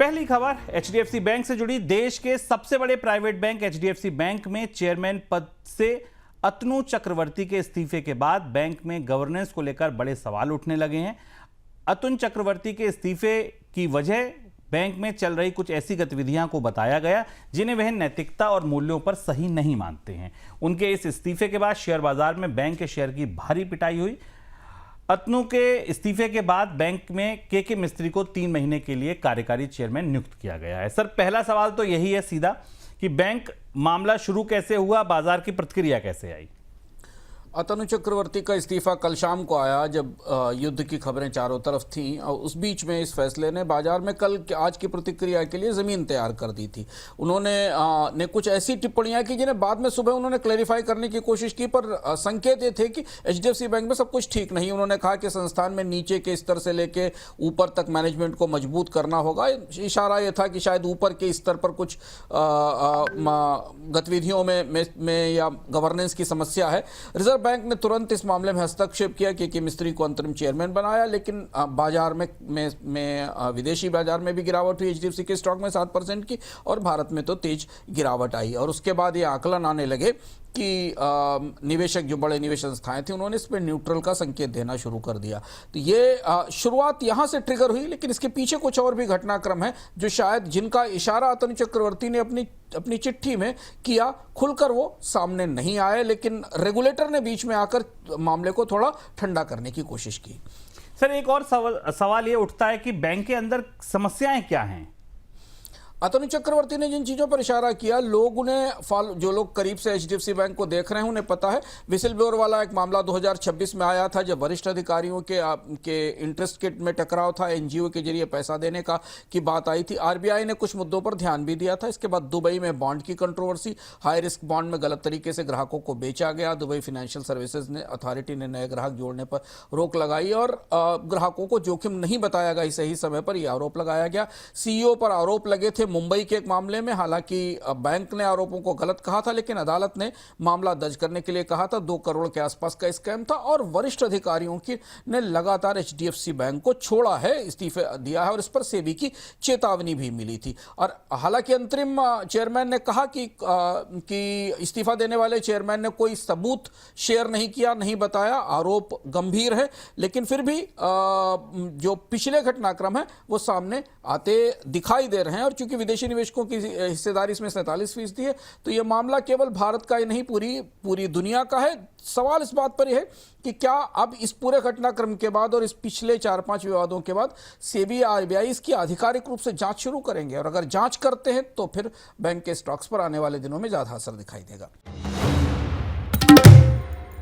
पहली खबर HDFC bank से जुड़ी। देश के सबसे बड़े प्राइवेट बैंक एचडीएफसी बैंक में चेयरमैन पद से अतनु चक्रवर्ती के इस्तीफे के बाद बैंक में गवर्नेंस को लेकर बड़े सवाल उठने लगे हैं। अतनु चक्रवर्ती के इस्तीफे की वजह बैंक में चल रही कुछ ऐसी गतिविधियां को बताया गया जिन्हें वह नैतिकता और मूल्यों पर सही नहीं मानते हैं। उनके इस इस्तीफे के बाद शेयर बाजार में बैंक के शेयर की भारी पिटाई हुई। अतनु के इस्तीफे के बाद बैंक में के मिस्त्री को 3 महीने के लिए कार्यकारी चेयरमैन नियुक्त किया गया है। सर, पहला सवाल तो यही है सीधा कि बैंक मामला शुरू कैसे हुआ, बाजार की प्रतिक्रिया कैसे आई? अतनु चक्रवर्ती का इस्तीफा कल शाम को आया जब युद्ध की खबरें चारों तरफ थीं और उस बीच में इस फैसले ने बाजार में आज की प्रतिक्रिया के लिए ज़मीन तैयार कर दी थी। उन्होंने कुछ ऐसी टिप्पणियां की जिन्हें बाद में सुबह उन्होंने क्लैरिफाई करने की कोशिश की, पर संकेत ये थे कि एचडीएफसी बैंक में सब कुछ ठीक नहीं। उन्होंने कहा कि संस्थान में नीचे के स्तर से लेके ऊपर तक मैनेजमेंट को मजबूत करना होगा। इशारा यह था कि शायद ऊपर के स्तर पर कुछ गतिविधियों में या गवर्नेंस की समस्या है। रिजर्व बैंक ने तुरंत इस मामले में हस्तक्षेप किया कि मिस्त्री को अंतरिम चेयरमैन बनाया, लेकिन बाजार में विदेशी बाजार में भी गिरावट हुई। एचडीएफसी के स्टॉक में 7% की और भारत में तो तेज गिरावट आई और उसके बाद ये आकलन आने लगे कि निवेशक, जो बड़े निवेश संस्थाएं थी, उन्होंने इस पर न्यूट्रल का संकेत देना शुरू कर दिया। तो ये शुरुआत यहां से ट्रिगर हुई, लेकिन इसके पीछे कुछ और भी घटनाक्रम है जो शायद जिनका इशारा अतनु चक्रवर्ती ने अपनी चिट्ठी में किया, खुलकर वो सामने नहीं आए, लेकिन रेगुलेटर ने बीच में आकर मामले को थोड़ा ठंडा करने की कोशिश की। सर, एक और सवाल ये उठता है कि बैंक के अंदर समस्याएं क्या हैं? अतनु चक्रवर्ती ने जिन चीज़ों पर इशारा किया, जो लोग करीब से एचडीएफसी बैंक को देख रहे हैं उन्हें पता है। विसिल ब्लोअर वाला एक मामला 2026 में आया था जब वरिष्ठ अधिकारियों के इंटरेस्ट के में टकराव था, एनजीओ के जरिए पैसा देने की बात आई थी। आरबीआई ने कुछ मुद्दों पर ध्यान भी दिया था। इसके बाद दुबई में बॉन्ड की कंट्रोवर्सी, हाई रिस्क बॉन्ड में गलत तरीके से ग्राहकों को बेचा गया। दुबई फाइनेंशियल सर्विसेज अथॉरिटी ने नए ग्राहक जोड़ने पर रोक लगाई और ग्राहकों को जोखिम नहीं बताया गया सही समय पर, यह आरोप लगाया गया। सीईओ पर आरोप लगे थे मुंबई के एक मामले में। हालांकि बैंक ने आरोपों को गलत कहा था, लेकिन अदालत ने मामला दर्ज करने के लिए कहा था। 2 करोड़ के आसपास का स्कैम था और वरिष्ठ अधिकारियों ने लगातार एचडीएफसी बैंक को छोड़ा है, इस्तीफे दिया है और इस पर सेबी की चेतावनी भी मिली थी। और हालांकि अंतरिम चेयरमैन ने कहा कि इस्तीफा देने वाले चेयरमैन ने कोई सबूत शेयर नहीं किया, नहीं बताया, आरोप गंभीर है, लेकिन फिर भी जो पिछले घटनाक्रम है वो सामने आते दिखाई दे रहे हैं। और चूंकि विदेशी निवेशकों की हिस्सेदारी इसमें 47% है, तो यह मामला केवल भारत का ही नहीं पूरी दुनिया का है। सवाल इस बात पर यह है कि क्या अब इस पूरे घटनाक्रम के बाद और इस पिछले 4-5 विवादों के बाद सेबी या आरबीआई इसकी आधिकारिक रूप से जांच शुरू करेंगे, और अगर जांच करते हैं तो फिर बैंक के स्टॉक्स पर आने वाले दिनों में ज्यादा असर दिखाई देगा।